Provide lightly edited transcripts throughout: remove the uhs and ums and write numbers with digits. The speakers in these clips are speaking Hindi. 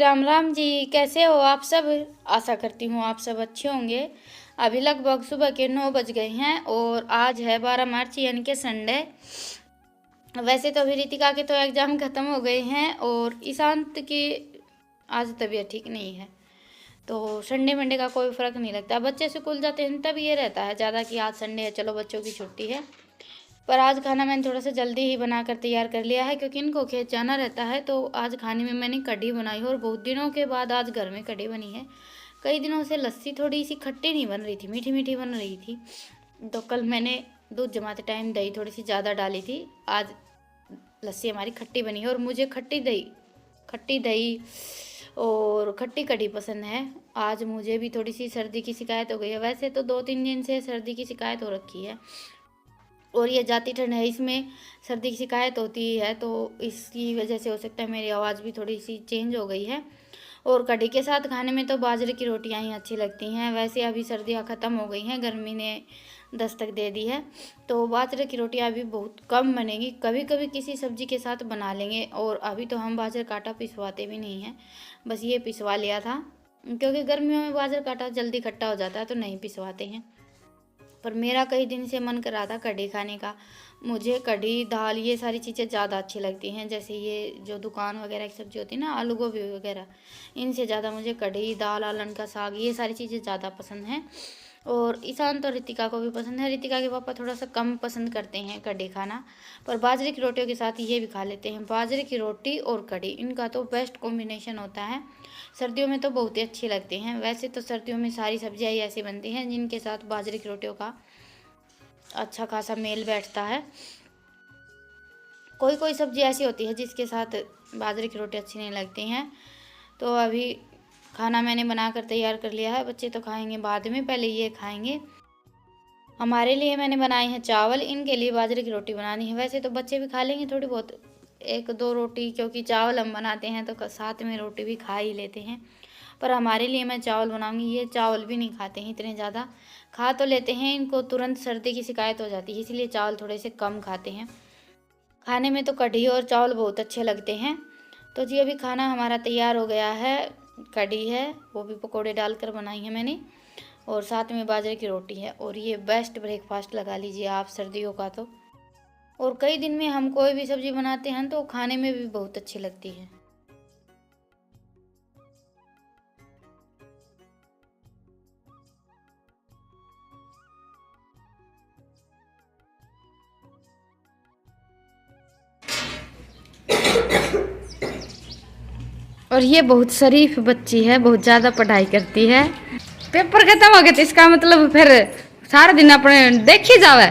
राम राम जी, कैसे हो आप सब। आशा करती हूँ आप सब अच्छे होंगे। अभी लगभग सुबह के 9 बज गए हैं और आज है 12 मार्च यानी कि संडे। वैसे तो अभी रितिका के तो एग्ज़ाम ख़त्म हो गए हैं और ईशांत की आज तबीयत ठीक नहीं है, तो संडे मंडे का कोई फ़र्क नहीं लगता। बच्चे स्कूल जाते हैं तब ये रहता है ज़्यादा कि आज संडे है, चलो बच्चों की छुट्टी है। पर आज खाना मैंने थोड़ा सा जल्दी ही बनाकर तैयार कर लिया है क्योंकि इनको खेत जाना रहता है। तो आज खाने में मैंने कढ़ी बनाई और बहुत दिनों के बाद आज घर में कढ़ी बनी है। कई दिनों से लस्सी थोड़ी सी खट्टी नहीं बन रही थी, मीठी मीठी बन रही थी। तो कल मैंने दूध जमाते टाइम दही थोड़ी सी ज़्यादा डाली थी। आज लस्सी हमारी खट्टी बनी है और मुझे खट्टी दही और खट्टी कढ़ी पसंद है। आज मुझे भी थोड़ी सी सर्दी की शिकायत हो गई है। वैसे तो 2-3 दिन से सर्दी की शिकायत हो रखी है और ये जाती ठंड है, इसमें सर्दी की शिकायत होती है, तो इसकी वजह से हो सकता है मेरी आवाज़ भी थोड़ी सी चेंज हो गई है। और कढ़ी के साथ खाने में तो बाजरे की रोटियां ही अच्छी लगती हैं। वैसे अभी सर्दियां ख़त्म हो गई हैं, गर्मी ने दस्तक दे दी है, तो बाजरे की रोटियां अभी बहुत कम बनेगी। कभी कभी किसी सब्जी के साथ बना लेंगे। और अभी तो हम बाजरे का आटा पिसवाते भी नहीं हैं, बस ये पिसवा लिया था क्योंकि गर्मियों में बाजरे का आटा जल्दी खट्टा हो जाता है तो नहीं पिसवाते हैं। पर मेरा कई दिन से मन कर रहा था कढ़ी खाने का। मुझे कढ़ी दाल ये सारी चीज़ें ज़्यादा अच्छी लगती हैं, जैसे ये जो दुकान वगैरह की सब्ज़ी होती है ना, आलू गोभी वगैरह, इनसे ज़्यादा मुझे कढ़ी दाल आलन का साग ये सारी चीज़ें ज़्यादा पसंद हैं। और ईशान तो रितिका को भी पसंद है। रितिका के पापा थोड़ा सा कम पसंद करते हैं कढ़ी खाना, पर बाजरे की रोटियों के साथ ये भी खा लेते हैं। बाजरे की रोटी और कढ़ी इनका तो बेस्ट कॉम्बिनेशन होता है। सर्दियों में तो बहुत ही अच्छी लगती हैं। वैसे तो सर्दियों में सारी सब्जियां ही ऐसी बनती हैं जिनके साथ बाजरे की रोटियों का अच्छा खासा मेल बैठता है। कोई कोई सब्जी ऐसी होती है जिसके साथ बाजरे की रोटी अच्छी नहीं लगती हैं। तो अभी खाना मैंने बनाकर तैयार कर लिया है। बच्चे तो खाएंगे बाद में, पहले ये खाएंगे। हमारे लिए मैंने बनाए हैं चावल, इनके लिए बाजरे की रोटी बनानी है। वैसे तो बच्चे भी खा लेंगे थोड़ी बहुत, 1-2 रोटी, क्योंकि चावल हम बनाते हैं तो साथ में रोटी भी खा ही लेते हैं। पर हमारे लिए मैं चावल बनाऊंगी। ये चावल भी नहीं खाते हैं इतने ज़्यादा, खा तो लेते हैं, इनको तुरंत सर्दी की शिकायत हो जाती है, इसलिए चावल थोड़े से कम खाते हैं। खाने में तो कढ़ी और चावल बहुत अच्छे लगते हैं। तो जी अभी खाना हमारा तैयार हो गया है। कढ़ी है, वो भी पकोड़े डालकर बनाई है मैंने, और साथ में बाजरे की रोटी है। और ये बेस्ट ब्रेकफास्ट लगा लीजिए आप सर्दियों का तो। और कई दिन में हम कोई भी सब्ज़ी बनाते हैं तो खाने में भी बहुत अच्छी लगती है। और ये बहुत शरीफ बच्ची है, बहुत ज़्यादा पढ़ाई करती है। पेपर खत्म हो गया तो इसका मतलब फिर सारा दिन अपने देखी जावे।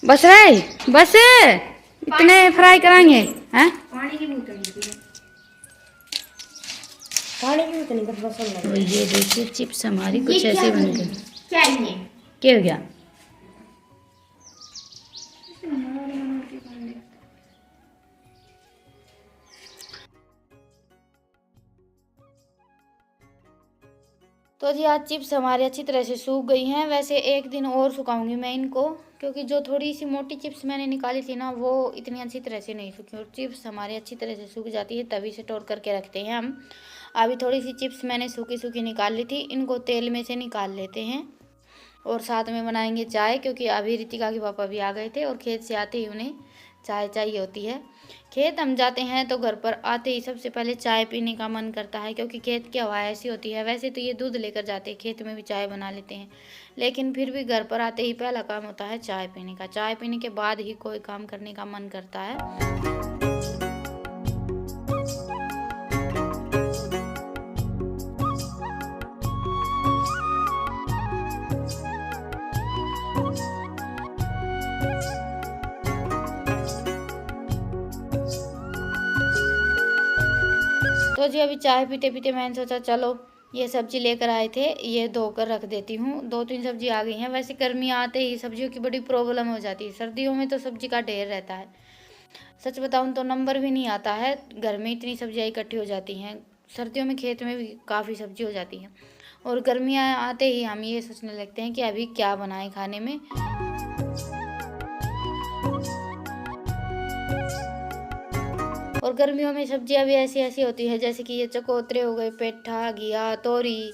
बस रहे बस इतने फ्राई कराएंगे हैं। पानी की बोतल पसंद है। ये देखिए चिप्स हमारी ये कुछ क्या ऐसे बन है? गए। क्या है ये? क्या हो गया? तो जी आज चिप्स हमारी अच्छी तरह से सूख गई हैं। वैसे एक दिन और सुखाऊंगी मैं इनको, क्योंकि जो थोड़ी सी मोटी चिप्स मैंने निकाली थी ना, वो इतनी अच्छी तरह से नहीं सूखी। और चिप्स हमारी अच्छी तरह से सूख जाती है तभी स्टोर करके रखते हैं हम। अभी थोड़ी सी चिप्स मैंने सूखी सूखी निकाल ली थी, इनको तेल में से निकाल लेते हैं और साथ में बनाएंगे चाय, क्योंकि अभी रितिका के पापा भी आ गए थे और खेत से आते ही उन्हें चाय चाहिए होती है। खेत हम जाते हैं तो घर पर आते ही सबसे पहले चाय पीने का मन करता है, क्योंकि खेत की हवा ऐसी होती है। वैसे तो ये दूध लेकर जाते हैं, खेत में भी चाय बना लेते हैं, लेकिन फिर भी घर पर आते ही पहला काम होता है चाय पीने का। चाय पीने के बाद ही कोई काम करने का मन करता है। तो जी अभी चाय पीते पीते मैंने सोचा चलो ये सब्जी लेकर आए थे, ये धोकर रख देती हूँ। 2-3 सब्जी आ गई हैं। वैसे गर्मी आते ही सब्जियों की बड़ी प्रॉब्लम हो जाती है। सर्दियों में तो सब्जी का ढेर रहता है, सच बताऊँ तो नंबर भी नहीं आता है, घर में इतनी सब्जियाँ इकट्ठी हो जाती हैं। सर्दियों में खेत में भी काफ़ी सब्जी हो जाती है। और गर्मियाँ आते ही हम ये सोचने लगते हैं कि अभी क्या बनाएं खाने में। और गर्मियों में सब्जियां भी ऐसी ऐसी होती है, जैसे कि ये चकोतरे हो गए, पेठा, घिया, तोरी,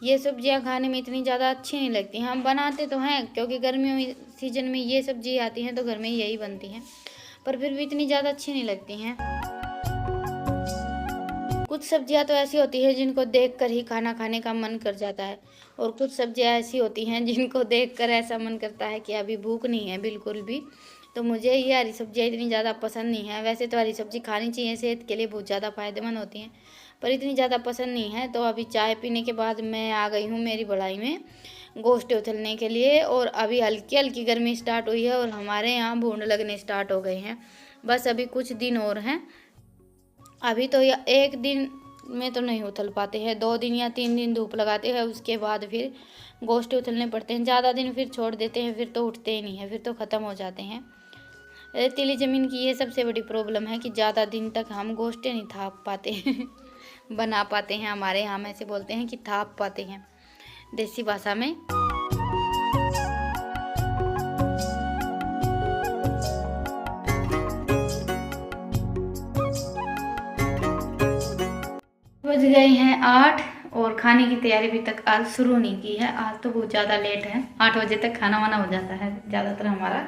ये सब्जियां खाने में इतनी ज़्यादा अच्छी नहीं लगती। हम बनाते तो हैं क्योंकि गर्मियों में सीजन में ये सब्जी आती हैं तो घर में यही बनती हैं, पर फिर भी इतनी ज़्यादा अच्छी नहीं लगती हैं। कुछ सब्जियां तो ऐसी होती हैं जिनको देखकर ही खाना खाने का मन कर जाता है, और कुछ सब्जियां ऐसी होती हैं जिनको देखकर ऐसा मन करता है कि अभी भूख नहीं है बिल्कुल भी। तो मुझे ये हरी सब्जियां इतनी ज़्यादा पसंद नहीं है। वैसे तो हरी सब्जी खानी चाहिए, सेहत के लिए बहुत ज़्यादा फायदेमंद होती हैं, पर इतनी ज़्यादा पसंद नहीं है। तो अभी चाय पीने के बाद मैं आ गई हूँ मेरी बढ़ाई में गोश्त उछलने के लिए, और अभी हल्की हल्की गर्मी स्टार्ट हुई है और हमारे यहाँ भूंड लगने स्टार्ट हो गए हैं। बस अभी कुछ दिन और हैं। अभी तो या एक दिन में तो नहीं उथल पाते हैं, 2 दिन या 3 दिन धूप लगाते हैं, उसके बाद फिर गोश्त उथलने पड़ते हैं। ज़्यादा दिन फिर छोड़ देते हैं, फिर तो उठते ही नहीं है, फिर तो ख़त्म हो जाते हैं। रेतीली ज़मीन की ये सबसे बड़ी प्रॉब्लम है कि ज़्यादा दिन तक हम गोश्तें नहीं थाप पाते हैं बना पाते हैं। हमारे यहाँ हम ऐसे बोलते हैं कि थाप पाते हैं देसी भाषा में। बज गए हैं 8 और खाने की तैयारी अभी तक आज शुरू नहीं की है। आज तो बहुत ज़्यादा लेट है, 8 बजे तक खाना वाना हो जाता है ज़्यादातर हमारा।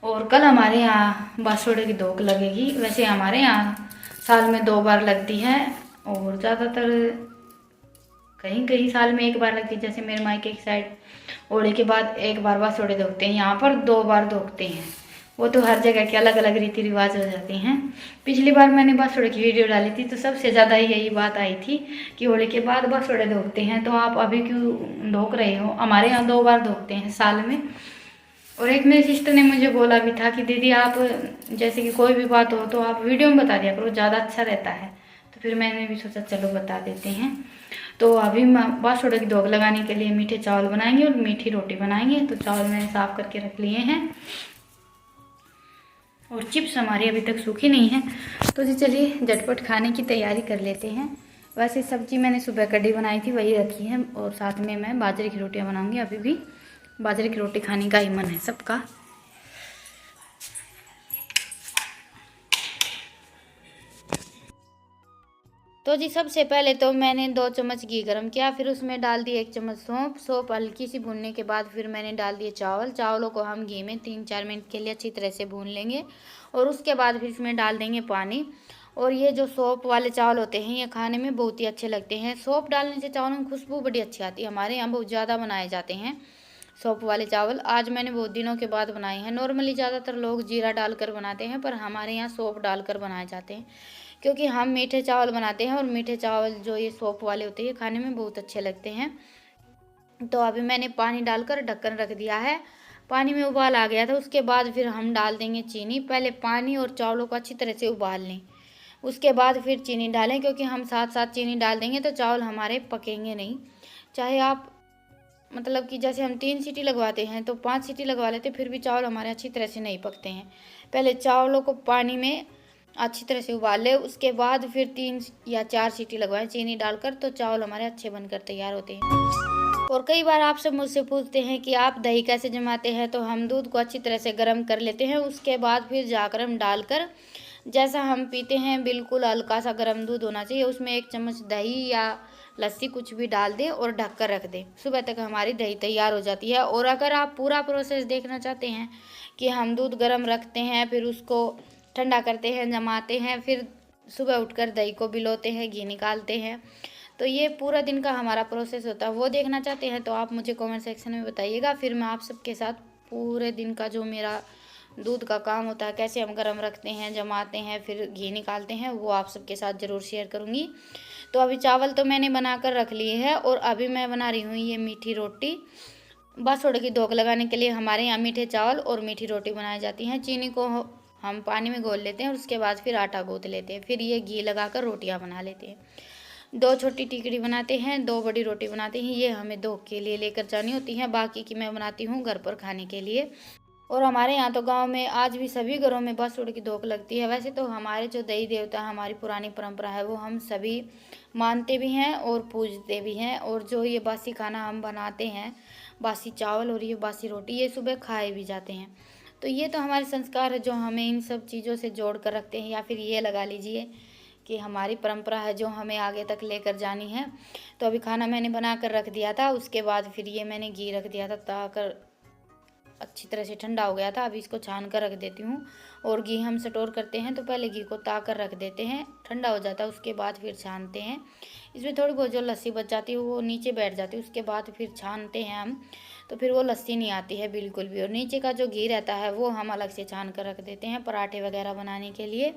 और कल हमारे यहाँ बासुड़े की धोक लगेगी। वैसे हमारे यहाँ साल में 2 बार लगती है, और ज़्यादातर कहीं कहीं साल में 1 बार लगती है। जैसे मेरे मायके की साइड ओड़े के बाद 1 बार बासुड़े धोकते हैं, यहाँ पर 2 बार धोकते हैं। वो तो हर जगह के अलग अलग रीति रिवाज हो जाते हैं। पिछली बार मैंने बासुड़े की वीडियो डाली थी तो सबसे ज़्यादा यही बात आई थी कि होली के बाद बासुड़े धोकते हैं, तो आप अभी क्यों धोक रहे हो। हमारे यहाँ 2 बार धोकते हैं साल में। और एक मेरी सिस्टर ने मुझे बोला भी था कि दीदी आप जैसे कि कोई भी बात हो तो आप वीडियो में बता दिया करो, ज़्यादा अच्छा रहता है। तो फिर मैंने भी सोचा चलो बता देते हैं। तो अभी बासुड़े की धोक लगाने के लिए मीठे चावल बनाएंगे और मीठी रोटी बनाएंगे। तो चावल मैंने साफ करके रख लिए हैं, और चिप्स हमारी अभी तक सूखी नहीं है। तो जी चलिए झटपट खाने की तैयारी कर लेते हैं। वैसे सब्जी मैंने सुबह कढ़ी बनाई थी वही रखी है, और साथ में मैं बाजरे की रोटियां बनाऊंगी। अभी भी बाजरे की रोटी खाने का ही मन है सबका। तो जी सबसे पहले तो मैंने 2 चम्मच घी गरम किया, फिर उसमें डाल दिए 1 चम्मच सौंफ। सौंफ हल्की सी भूनने के बाद फिर मैंने डाल दिए चावल। चावलों को हम घी में 3-4 मिनट के लिए अच्छी तरह से भून लेंगे, और उसके बाद फिर इसमें डाल देंगे पानी। और ये जो सौंफ वाले चावल होते हैं ये खाने में बहुत ही अच्छे लगते हैं। सौंफ डालने से चावलों में खुशबू बड़ी अच्छी आती है। हमारे यहाँ बहुत ज़्यादा बनाए जाते हैं सौंफ वाले चावल। आज मैंने बहुत दिनों के बाद बनाए हैं। नॉर्मली ज़्यादातर लोग जीरा डालकर बनाते हैं, पर हमारे यहाँ सौंफ डालकर बनाए जाते हैं, क्योंकि हम मीठे चावल बनाते हैं, और मीठे चावल जो ये सौंफ वाले होते हैं खाने में बहुत अच्छे लगते हैं। तो अभी मैंने पानी डालकर ढक्कन रख दिया है। पानी में उबाल आ गया था, उसके बाद फिर हम डाल देंगे चीनी। पहले पानी और चावलों को अच्छी तरह से उबाल लें, उसके बाद फिर चीनी डालें, क्योंकि हम साथ साथ चीनी डाल देंगे तो चावल हमारे पकेंगे नहीं। चाहे आप मतलब कि जैसे हम 3 सीटी लगवाते हैं तो 5 सीटी लगवा लेते, फिर भी चावल हमारे अच्छी तरह से नहीं पकते हैं। पहले चावलों को पानी में अच्छी तरह से उबाल ले, उसके बाद फिर 3 या 4 सीटी लगवाएं चीनी डालकर, तो चावल हमारे अच्छे बनकर तैयार होते हैं। और कई बार आप सब मुझसे पूछते हैं कि आप दही कैसे जमाते हैं। तो हम दूध को अच्छी तरह से गर्म कर लेते हैं, उसके बाद फिर जागरम डालकर जैसा हम पीते हैं बिल्कुल हल्का सा गर्म दूध होना चाहिए, उसमें 1 चम्मच दही या लस्सी कुछ भी डाल दें और ढक कर रख दें। सुबह तक हमारी दही तैयार हो जाती है। और अगर आप पूरा प्रोसेस देखना चाहते हैं कि हम दूध गर्म रखते हैं, फिर उसको ठंडा करते हैं, जमाते हैं, फिर सुबह उठकर दही को भिगोते हैं, घी निकालते हैं, तो ये पूरा दिन का हमारा प्रोसेस होता है, वो देखना चाहते हैं तो आप मुझे कमेंट सेक्शन में बताइएगा। फिर मैं आप सबके साथ पूरे दिन का जो मेरा दूध का काम होता है, कैसे हम गर्म रखते हैं, जमाते हैं, फिर घी निकालते हैं, वो आप सबके साथ ज़रूर शेयर करूँगी। तो अभी चावल तो मैंने बना कर रख लिए हैं, और अभी मैं बना रही हूँ ये मीठी रोटी। बासुड़े की धोक लगाने के लिए हमारे यहाँ मीठे चावल और मीठी रोटी बनाई जाती हैं। चीनी को हम पानी में घोल लेते हैं, और उसके बाद फिर आटा गूँथ लेते हैं, फिर ये घी लगाकर रोटियाँ बना लेते हैं। 2 छोटी टिकड़ी बनाते हैं, 2 बड़ी रोटी बनाते हैं। ये हमें धोक के लिए लेकर जानी होती हैं, बाकी की मैं बनाती हूँ घर पर खाने के लिए। और हमारे यहाँ तो गांव में आज भी सभी घरों में बासुड़े की धोक लगती है। वैसे तो हमारे जो देवी देवता है, हमारी पुरानी परंपरा है, वो हम सभी मानते भी हैं और पूजते भी हैं। और जो ये बासी खाना हम बनाते हैं, बासी चावल और ये बासी रोटी, ये सुबह खाए भी जाते हैं। तो ये तो हमारे संस्कार है जो हमें इन सब चीज़ों से जोड़ कर रखते हैं, या फिर ये लगा लीजिए कि हमारी परंपरा है जो हमें आगे तक लेकर जानी है। तो अभी खाना मैंने बना कर रख दिया था, उसके बाद फिर ये मैंने घी रख दिया था ताकर अच्छी तरह से ठंडा हो गया था। अभी इसको छान कर रख देती हूँ। और घी हम स्टोर करते हैं तो पहले घी को ता कर रख देते हैं, ठंडा हो जाता है, उसके बाद फिर छानते हैं। इसमें थोड़ी बहुत जो लस्सी बच जाती है वो नीचे बैठ जाती है, उसके बाद फिर छानते हैं हम, तो फिर वो लस्सी नहीं आती है बिल्कुल भी। और नीचे का जो घी रहता है वो हम अलग से छान कर रख देते हैं पराठे वगैरह बनाने के लिए।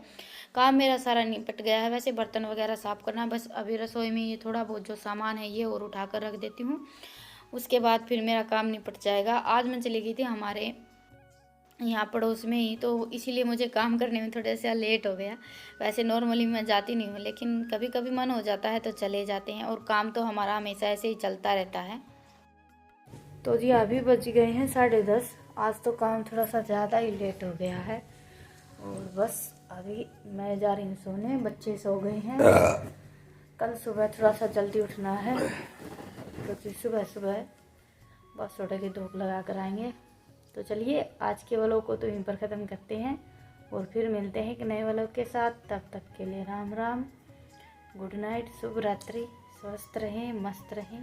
काम मेरा सारा निपट गया है, वैसे बर्तन वगैरह साफ़ करना, बस अभी रसोई में ये थोड़ा बहुत जो सामान है ये और उठा कर रख देती हूँ, उसके बाद फिर मेरा काम निपट जाएगा। आज मैं चली गई थी हमारे यहाँ पड़ोस में ही, तो इसीलिए मुझे काम करने में थोड़ा सा लेट हो गया। वैसे नॉर्मली मैं जाती नहीं हूँ, लेकिन कभी कभी मन हो जाता है तो चले जाते हैं, और काम तो हमारा हमेशा ऐसे ही चलता रहता है। तो जी अभी बज गए हैं 10:30। आज तो काम थोड़ा सा ज़्यादा ही लेट हो गया है, और बस अभी मैं जा रही हूँ सोने, बच्चे सो गए हैं। कल सुबह थोड़ा सा जल्दी उठना है, क्योंकि सुबह सुबह बस थोड़े की धूप लगा कर आएंगे। तो चलिए आज के व्लॉग को तो यहीं पर ख़त्म करते हैं, और फिर मिलते हैं एक नए व्लॉग के साथ। तब तक के लिए राम राम, गुड नाइट, शुभ रात्रि, स्वस्थ रहें, मस्त रहें।